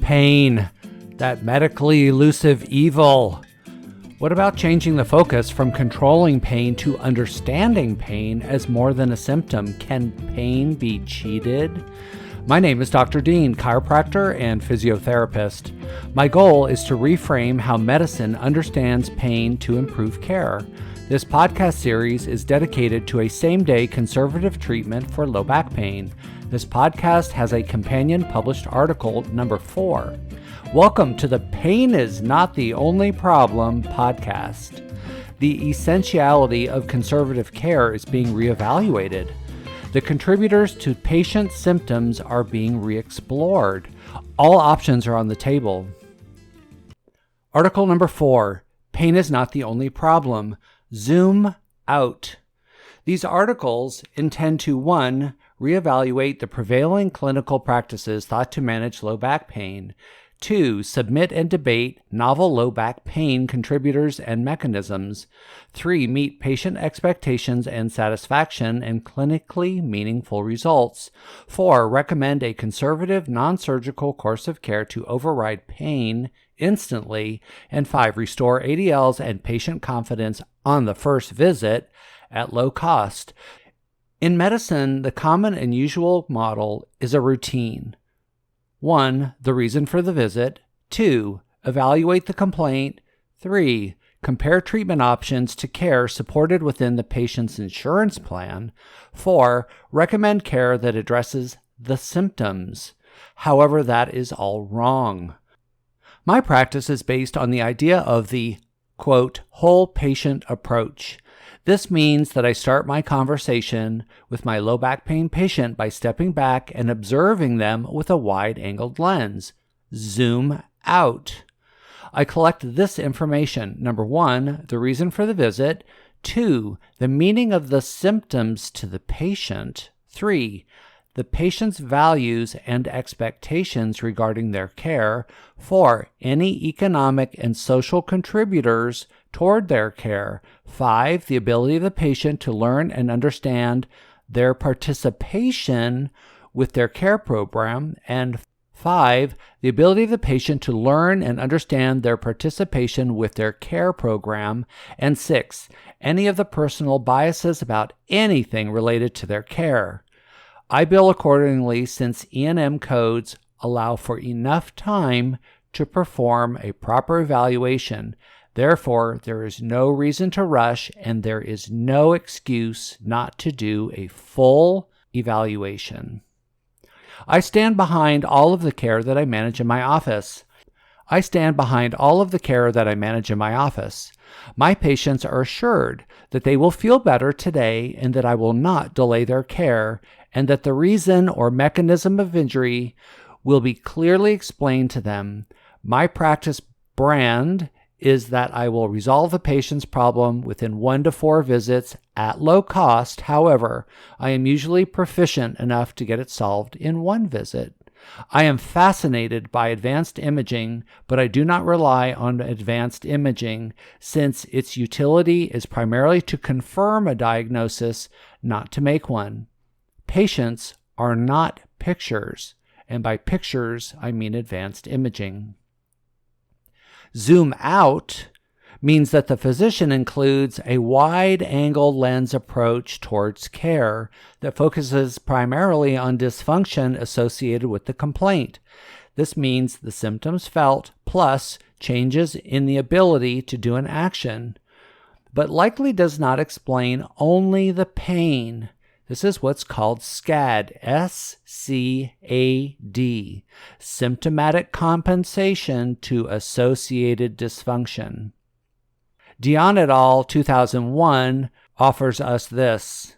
Pain, that medically elusive evil. What about changing the focus from controlling pain to understanding pain as more than a symptom? Can pain be cheated? My name is Dr. Dean, chiropractor and physiotherapist. My goal is to reframe how medicine understands pain to improve care. This podcast series is dedicated to a same-day conservative treatment for low back pain. This podcast has a companion published article, number 4. Welcome to the Pain is Not the Only Problem podcast. The essentiality of conservative care is being reevaluated. The contributors to patient symptoms are being re-explored. All options are on the table. Article number 4, Pain is Not the Only Problem. Zoom out. These articles intend to 1. Reevaluate the prevailing clinical practices thought to manage low back pain. 2. Submit and debate novel low back pain contributors and mechanisms. 3. Meet patient expectations and satisfaction and clinically meaningful results. 4. Recommend a conservative, non-surgical course of care to override pain instantly. And 5. Restore ADLs and patient confidence on the first visit at low cost. In medicine, the common and usual model is a routine. 1. The reason for the visit. 2. Evaluate the complaint. 3. Compare treatment options to care supported within the patient's insurance plan. 4. Recommend care that addresses the symptoms. However, that is all wrong. My practice is based on the idea of the, quote, whole patient approach. This means that I start my conversation with my low back pain patient by stepping back and observing them with a wide-angled lens. Zoom out. I collect this information. Number 1, the reason for the visit. 2, the meaning of the symptoms to the patient. 3, the patient's values and expectations regarding their care. 4, any economic and social contributors toward their care. 5, the ability of the patient to learn and understand their participation with their care program. And 5, the ability of the patient to learn and understand their participation with their care program. And 6, any of the personal biases about anything related to their care. I bill accordingly since E&M codes allow for enough time to perform a proper evaluation. Therefore, there is no reason to rush, and there is no excuse not to do a full evaluation. I stand behind all of the care that I manage in my office. My patients are assured that they will feel better today and that I will not delay their care, and that the reason or mechanism of injury will be clearly explained to them. My practice brand is that I will resolve the patient's problem within 1 to 4 visits at low cost. However, I am usually proficient enough to get it solved in 1 visit. I am fascinated by advanced imaging, but I do not rely on advanced imaging since its utility is primarily to confirm a diagnosis, not to make one. Patients are not pictures, and by pictures, I mean advanced imaging. Zoom out means that the physician includes a wide-angle lens approach towards care that focuses primarily on dysfunction associated with the complaint. This means the symptoms felt plus changes in the ability to do an action, but likely does not explain only the pain. This is what's called SCAD, S-C-A-D, symptomatic compensation to associated dysfunction. Dion et al. 2001 offers us this.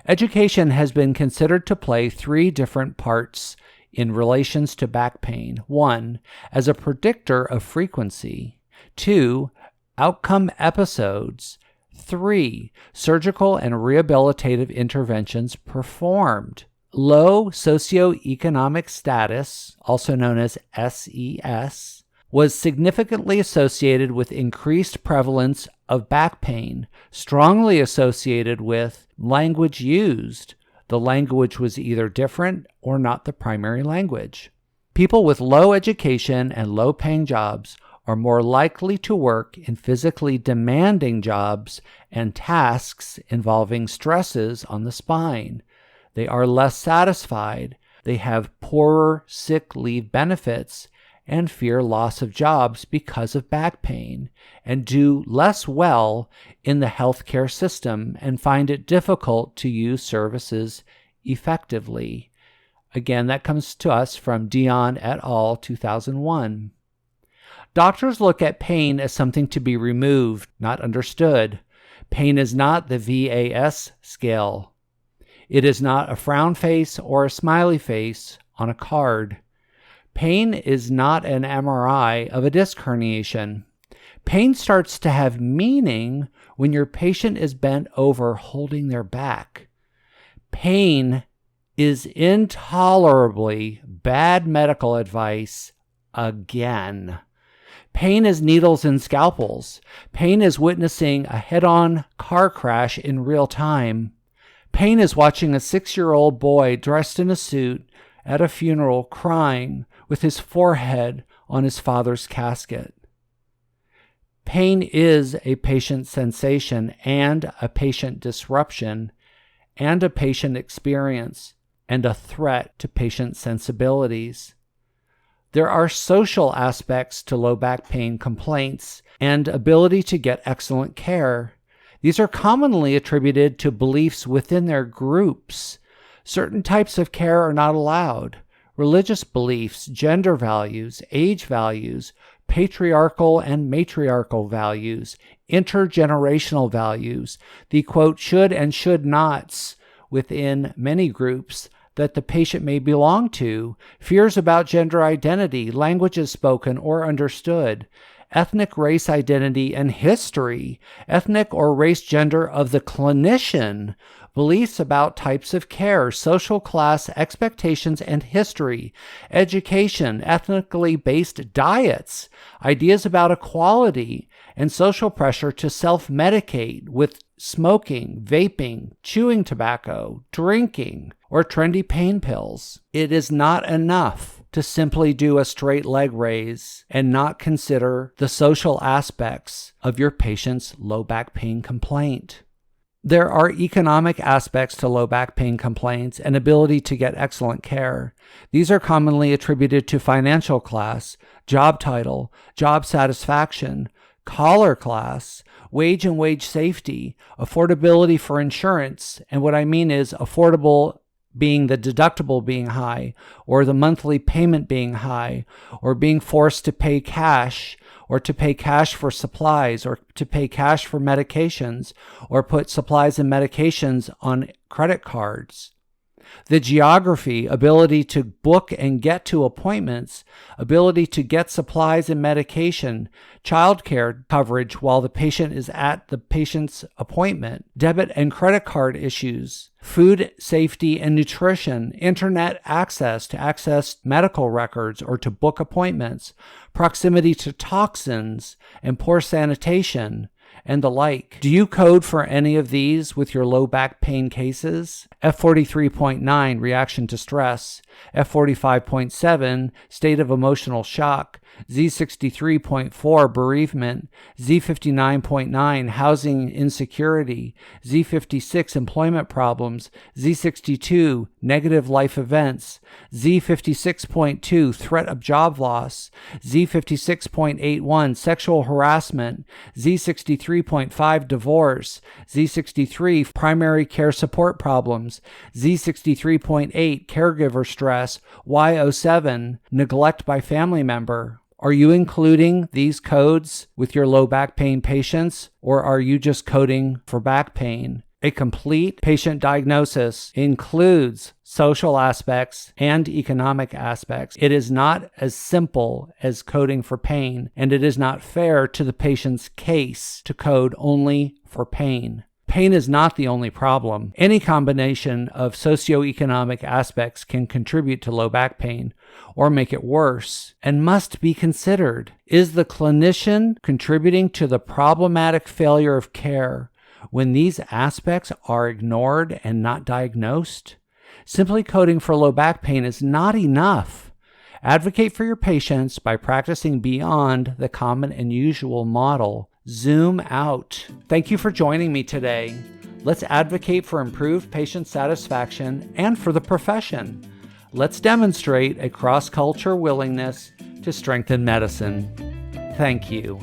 Education has been considered to play 3 different parts in relations to back pain. 1, as a predictor of frequency. 2, outcome episodes. 3, surgical and rehabilitative interventions performed. Low socioeconomic status, also known as SES, was significantly associated with increased prevalence of back pain, strongly associated with language used. The language was either different or not the primary language. People with low education and low-paying jobs are more likely to work in physically demanding jobs and tasks involving stresses on the spine. They are less satisfied, they have poorer sick leave benefits, and fear loss of jobs because of back pain, and do less well in the healthcare system and find it difficult to use services effectively. Again, that comes to us from Dion et al., 2001. Doctors look at pain as something to be removed, not understood. Pain is not the VAS scale. It is not a frown face or a smiley face on a card. Pain is not an MRI of a disc herniation. Pain starts to have meaning when your patient is bent over holding their back. Pain is intolerably bad medical advice again. Pain is needles and scalpels. Pain is witnessing a head-on car crash in real time. Pain is watching a 6-year-old boy dressed in a suit at a funeral crying with his forehead on his father's casket. Pain is a patient sensation and a patient disruption and a patient experience and a threat to patient sensibilities. There are social aspects to low back pain complaints and ability to get excellent care. These are commonly attributed to beliefs within their groups. Certain types of care are not allowed. Religious beliefs, gender values, age values, patriarchal and matriarchal values, intergenerational values, the quote should and should nots within many groups that the patient may belong to, fears about gender identity, languages spoken or understood, ethnic race identity and history, ethnic or race gender of the clinician, beliefs about types of care, social class expectations and history, education, ethnically based diets, ideas about equality, and social pressure to self-medicate with smoking, vaping, chewing tobacco, drinking, or trendy pain pills. It is not enough to simply do a straight leg raise and not consider the social aspects of your patient's low back pain complaint. There are economic aspects to low back pain complaints and ability to get excellent care. These are commonly attributed to financial class, job title, job satisfaction, collar class, wage and wage safety, affordability for insurance, and what I mean is affordable being the deductible being high, or the monthly payment being high, or being forced to pay cash, or to pay cash for supplies, or to pay cash for medications, or put supplies and medications on credit cards. The geography, ability to book and get to appointments, ability to get supplies and medication, childcare coverage while the patient is at the patient's appointment, debit and credit card issues, food safety and nutrition, internet access to access medical records or to book appointments, proximity to toxins and poor sanitation, and the like. Do you code for any of these with your low back pain cases? F43.9, reaction to stress. F45.7, state of emotional shock. Z63.4, bereavement. Z59.9, housing insecurity. Z56, employment problems. Z62, negative life events. Z56.2, threat of job loss. Z56.81, sexual harassment. Z63.5, divorce. Z63, primary care support problems. Z63.8, caregiver stress. Y07, neglect by family member. Are you including these codes with your low back pain patients, or are you just coding for back pain? A complete patient diagnosis includes social aspects and economic aspects. It is not as simple as coding for pain, and it is not fair to the patient's case to code only for pain. Pain is not the only problem. Any combination of socioeconomic aspects can contribute to low back pain or make it worse and must be considered. Is the clinician contributing to the problematic failure of care when these aspects are ignored and not diagnosed? Simply coding for low back pain is not enough, Advocate for your patients by practicing beyond the common and usual model. Zoom out. Thank you for joining me today. Let's advocate for improved patient satisfaction and for the profession. Let's demonstrate a cross-culture willingness to strengthen medicine. Thank you.